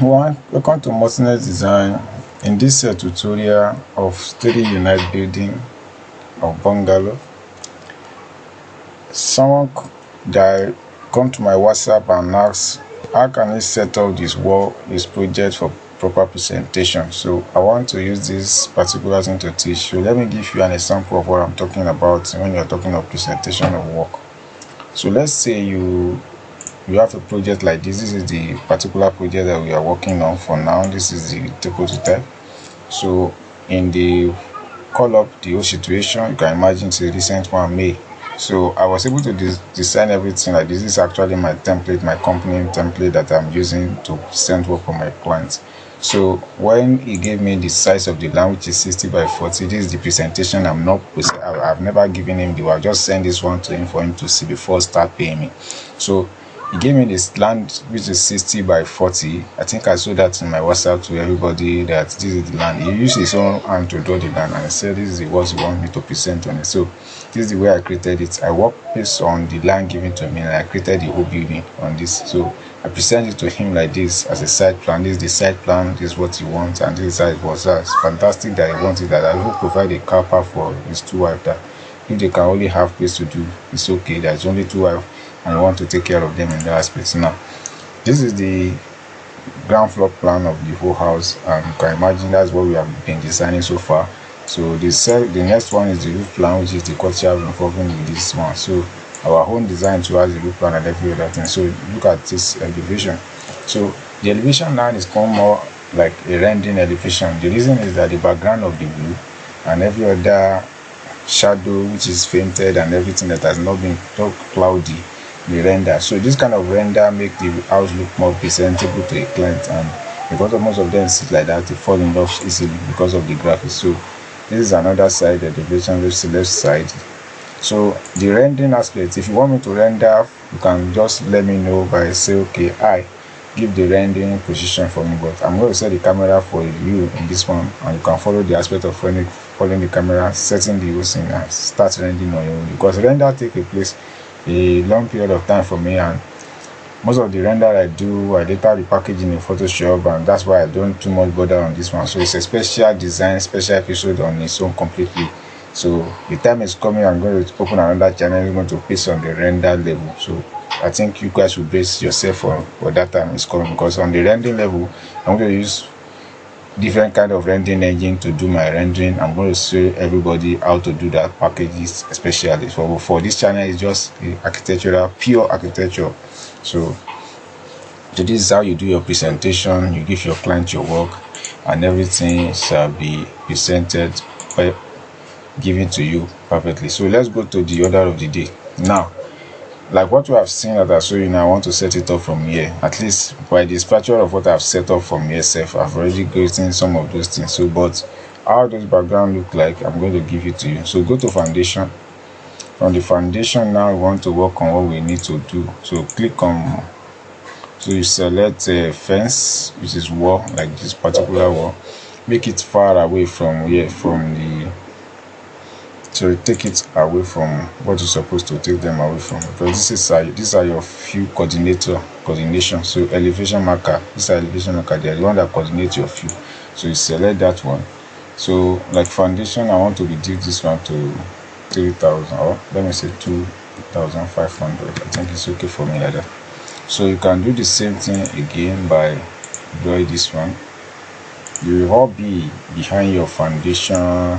Welcome to Multinet Design. In this tutorial of steady unite building of bungalow, someone that come to my WhatsApp and ask how can I set up this project for proper presentation. So I want to use this particular thing to teach. So let me give you an example of what I'm talking about when you're talking of presentation of work. So let's say you have a project like this. This is the particular project that we are working on for now. This is the prototype. So in the call up the whole situation, you can imagine it's a recent one, May. So I was able to design everything like this. This is actually my template, my company template that I'm using to send work for my clients. So when he gave me the size of the land, which is 60 by 40, this is the presentation. I've never given him the work. Just send this one to him for him to see before start paying me. So he gave me this land which is 60 by 40. I think I showed that in my WhatsApp to everybody that this is the land. He used his own hand to draw the land and said this is what he wants me to present on it. So this is the way I created it. I worked based on the land given to me and I created the whole building on this. So I presented it to him like this as a side plan. This is the side plan, this is what he wants, and this is how it was. It's fantastic that he wanted that. I will provide a car park for his two wives that if they can only have place to do, it's okay. There's only two wives and I want to take care of them in that aspect. Now, this is the ground floor plan of the whole house, and you can imagine that's what we have been designing so far. So the next one is the roof plan, which is the courtyard involving with this one. So our own design to has the roof plan and every other thing. So look at this elevation. So the elevation now is more like a rendering elevation. The reason is that the background of the blue and every other shadow which is painted and everything that has not been so cloudy, the render. So this kind of render make the house look more presentable to a client, and because most of them sit like that, they fall in love easily because of the graphics. So this is another side, the elevation left side. So the rendering aspect, if you want me to render, you can just let me know by say okay, I give the rendering position for me, but I'm going to set the camera for you in this one, and you can follow the aspect of following the camera, setting the whole thing and start rendering on your own, because render take a place a long period of time for me, and most of the render I do, I later repackage in a Photoshop, and that's why I don't too much bother on this one. So it's a special design, special episode on its own completely. So the time is coming, I'm going to open another channel. I'm going to paste on the render level. So I think you guys will brace yourself for that time is coming, because on the rendering level, I'm going to use different kind of rendering engine to do my rendering. I'm going to show everybody how to do that packages, especially for this channel. Is just architectural, pure architecture. So this is how you do your presentation. You give your client your work, and everything shall be presented by given to you perfectly. So let's go to the order of the day. Now, like what we have seen that I show you now, I want to set it up from here. At least by the structure of what I've set up from here self, I've already gotten some of those things. So but how those background look like, I'm going to give it to you. So go to foundation. From the foundation, now we want to work on what we need to do. So click on, so you select a fence, which is wall, like this particular wall. Make it far away from here, from the, so take it away from what you're supposed to take them away from, because these are your few coordination. So elevation marker, this is elevation marker, they're the one that coordinates your few. So you select that one. So like foundation, I want to reduce this one to 3,000, or let me say 2,500. I think it's okay for me like that. So you can do the same thing again by drawing this one. You will all be behind your foundation,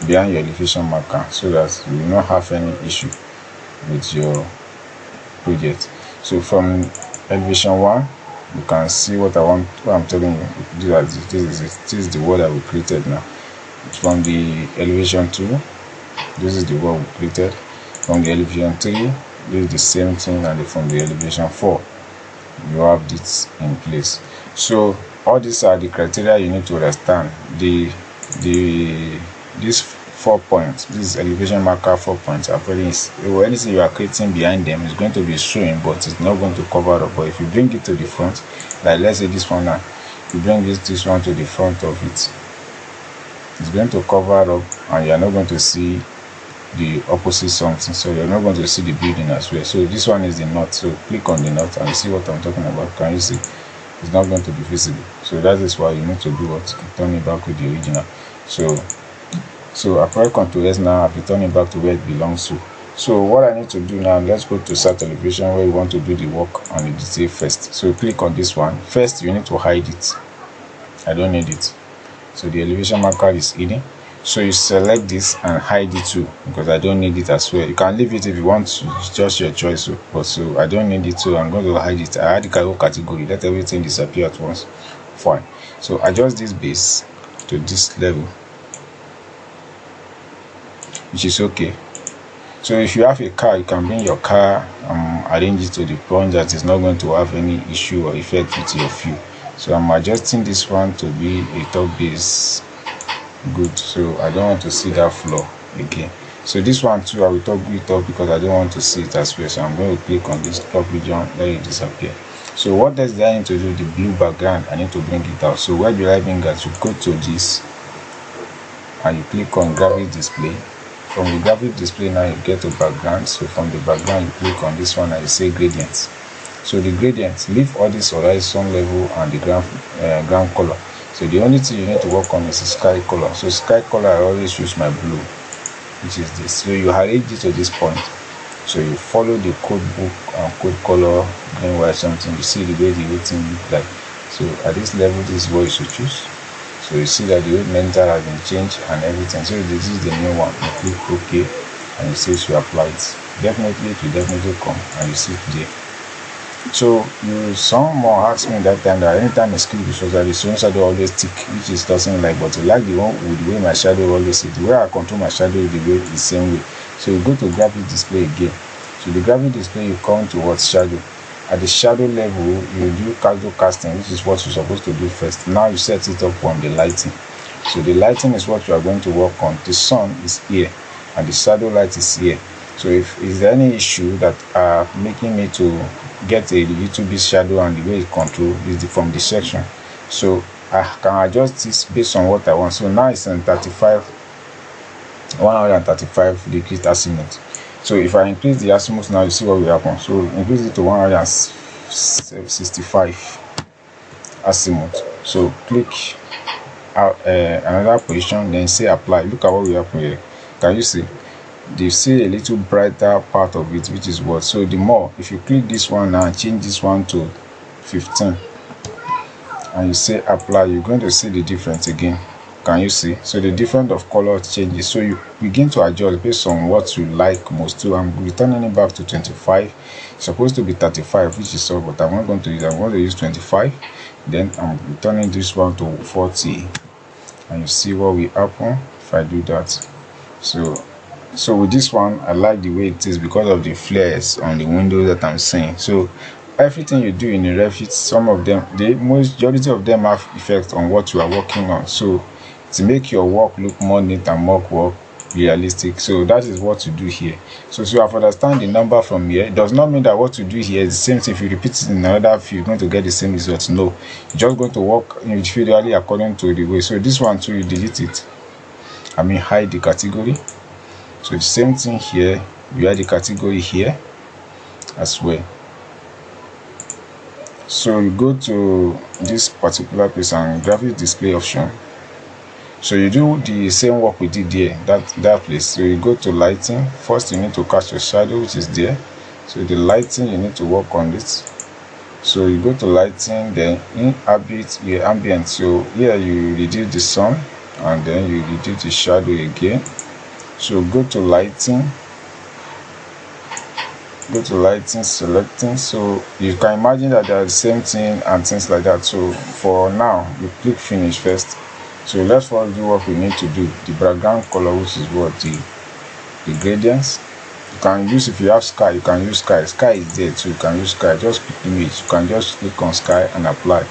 behind your elevation marker, so that you will not have any issue with your project. So from elevation 1, you can see what I'm telling you. This is the word that we created now. From the elevation 2, this is the word we created. From the elevation 3, this is the same thing, and from the elevation 4, you have this in place. So all these are the criteria you need to understand. These 4 points, this elevation marker 4 points are very, anything you are creating behind them is going to be showing, but it's not going to cover up. But if you bring it to the front, like let's say this one now, you bring this one to the front of it, it's going to cover up, and you're not going to see the opposite something, so you're not going to see the building as well. So this one is the knot. So click on the knot and see what I'm talking about. Can you see? it's not going to be visible. So that is why you need to do what? Turn it back with the original. So apply Ctrl S now. I'll be turning back to where it belongs to. So what I need to do now, let's go to start elevation where we want to do the work on the detail first. So click on this one. First, you need to hide it. I don't need it. So the elevation marker is hidden. So you select this and hide it too, because I don't need it as well. You can leave it if you want to, it's just your choice. But so I don't need it, so I'm going to hide it. I add the cargo category, let everything disappear at once. Fine. So adjust this base to this level, which is okay. So if you have a car, you can bring your car, arrange it to the point that it's not going to have any issue or effect with your fuel. So I'm adjusting this one to be a top base. Good. So I don't want to see that flaw again. So this one too, I will toggle it up because I don't want to see it as well. So I'm going to click on this top region, let it disappear. So what does that need to do? The blue background, I need to bring it out. So where do I bring that? You go to this and you click on graphic display. From the graphic display now you get to background. So from the background you click on this one and you say gradients. So the gradients, leave all this horizon level and the ground color. So the only thing you need to work on is the sky color. So sky color, I always use my blue, which is this. So you arrange it to this point. So you follow the code book and code color, green, white, something. You see the way the whole thing look like. So at this level, this is what you should choose. So you see that the whole mental has been changed and everything. So this is the new one. You click OK and you say you apply it. Definitely, it will definitely come and you see it there. So someone asked me that time that anytime I click the shadow, the same shadow always tick, which is doesn't like, but I like the one with the way my shadow always is. The way I control my shadow is the way the same way. So you go to graphic display again. So the graphic display, you come to what? Shadow. At the shadow level, you do shadow casting, which is what you're supposed to do first. Now you set it up on the lighting. So the lighting is what you are going to work on. The sun is here and the shadow light is here. So if is there any issue that are making me to get a little bit shadow and the way it control is from the section, so I can adjust this based on what I want. So now it's in 135 degrees azimuth. So if I increase the azimuth now, you see what will happen. So increase it to 165 azimuth. So click another position, then say apply. Look at what will happen here. Can you see? They see a little brighter part of it, which is what? So the more, if you click this one now and change this one to 15 and you say apply, you're going to see the difference again. Can you see? So the difference of color changes. So you begin to adjust based on what you like most. So I'm returning it back to 25. It's supposed to be 35, which is all, but I'm not going to use. I'm going to use 25. Then I'm returning this one to 40, and you see what will happen if I do that. So with this one, I like the way it is because of the flares on the windows that I'm seeing. So everything you do in the Revit, some of them, the majority of them have effect on what you are working on. So to make your work look more neat and more realistic, so that is what you do here. So you have understand the number from here. It does not mean that what you do here is the same thing. If you repeat it in another view, you're going to get the same results. No, you're just going to work individually according to the way. So this one too, you delete it. Hide the category. So the same thing here, you add the category here as well. So you go to this particular place and graphic display option. So you do the same work we did there, that place. So you go to lighting. First you need to catch your shadow, which is there. So the lighting, you need to work on this. So you go to lighting, then in ambient. So here you reduce the sun and then you reduce the shadow again. So go to lighting, selecting. So you can imagine that they are the same thing and things like that. So for now, you click finish first. So let's first do what we need to do. The background color, which is what? The gradients. You can use, if you have sky, you can use sky. Sky is there too. You can use sky. Just pick image. You can just click on sky and apply.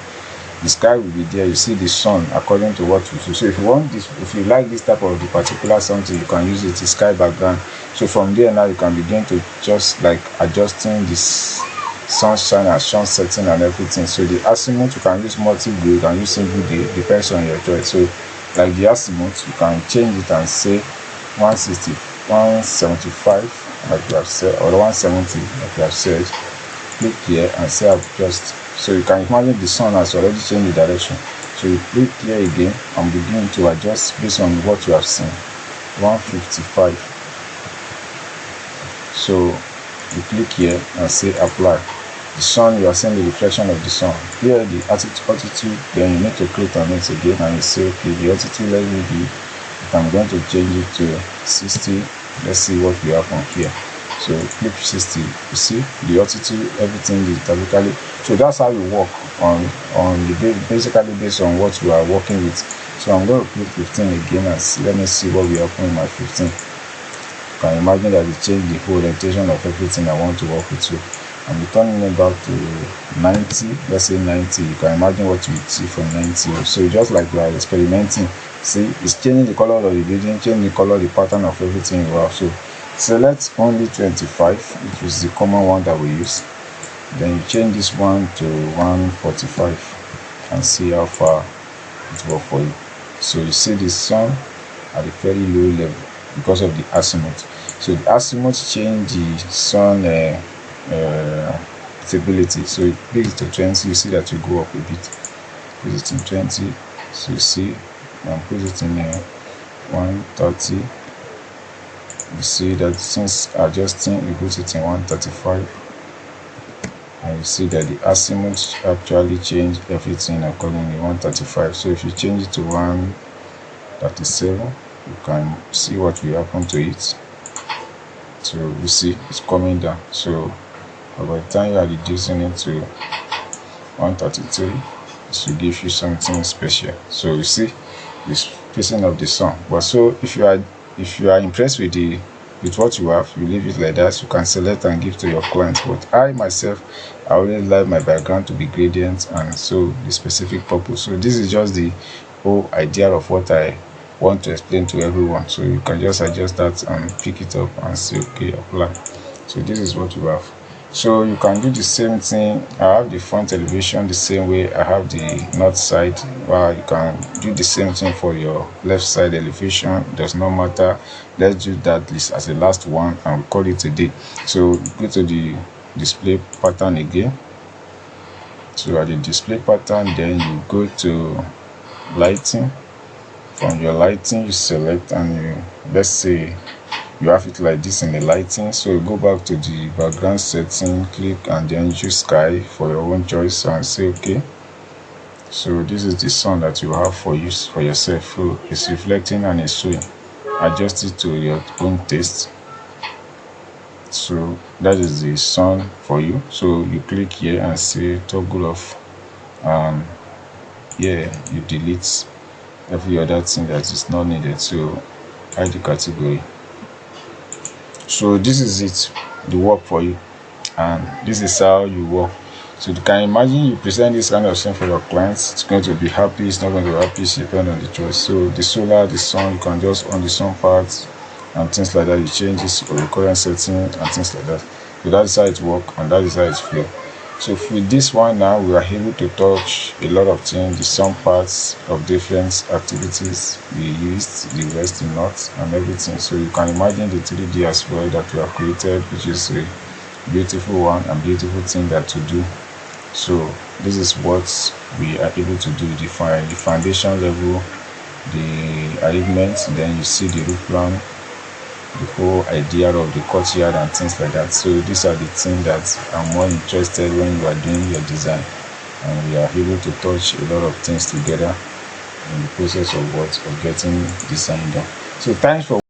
The sky will be there. You see the sun according to what you do. So if you want this, if you like this type of the particular something, you can use it, the sky background. So from there now you can begin to just like adjusting this sunshine and sun setting and everything. So the azimuth, you can use multi-blue, you can use single day, depends on your choice. So like the azimuth, you can change it and say 160, 175 like you have said, or 170 like you have said. Click here and say I've just So you can imagine the sun has already changed the direction. So you click here again and begin to adjust based on what you have seen. 155. So you click here and say apply. The sun, you are seeing the reflection of the sun. Here the altitude, then you need to click on it again and you say okay, the altitude, let me be, if I'm going to change it to 60. Let's see what will happen here. So click 60. You see the altitude, everything is dynamically. So that's how you work on the basically based on what you are working with. So I'm going to click 15 again and see, let me see what will happen in my 15. You can imagine that it changed the whole orientation of everything I want to work with. So I'm returning it back to 90. Let's say 90. You can imagine what you see from 90. So just like you are experimenting, see, it's changing the color of the building, changing the color, the pattern of everything you have. So select only 25, which is the common one that we use. Then you change this one to 145 and see how far it works for you. So you see the sun at a very low level because of the azimuth. So the azimuth change the sun stability. So you click it to 20, you see that you go up a bit. Put it in 20. So you see, and put it in 130. You see that since adjusting, you put it in 135. And you see that the azimuth actually changed everything accordingly. 135. So if you change it to 137, you can see what will happen to it. So you see it's coming down. So by the time you are reducing it to 133, this will give you something special. So you see this facing of the sun. But so if you are impressed with what you have, you leave it like that. You can select and give to your clients. But I myself, I always like my background to be gradient, and so the specific purpose. So this is just the whole idea of what I want to explain to everyone. So you can just adjust that and pick it up and say okay, apply. So this is what you have. So you can do the same thing. I have the front elevation the same way I have the north side. Well, you can do the same thing for your left side elevation. Does not matter. Let's do that list as the last one and we call it a day. So go to the display pattern again. So at the display pattern, then you go to lighting. From your lighting, you select and you, let's say you have it like this in the lighting. So you go back to the background setting, click and then choose sky for your own choice and say okay. So this is the sun that you have for use for yourself. So it's reflecting and it's showing. Adjust it to your own taste. So that is the sun for you. So you click here and say toggle off, and yeah, you delete every other thing that is not needed. So hide the category. So this is it, the work for you, and this is how you work. So you can imagine you present this kind of thing for your clients. It's going to be happy, it's not going to be happy, it's depending on the choice. So the solar, the sun, you can just on the sun parts and things like that. You change this for the current setting and things like that. So that is how it works and that is how it flows. So with this one now, we are able to touch a lot of things, the some parts of different activities we used, the west, the north, and everything. So you can imagine the 3D as well that we have created, which is a beautiful one and beautiful thing that to do. So this is what we are able to do, the foundation level, the arrangement, then you see the roof plan, the whole idea of the courtyard and things like that. So these are the things that I'm more interested when you are doing your design, and we are able to touch a lot of things together in the process of getting design done. So thanks for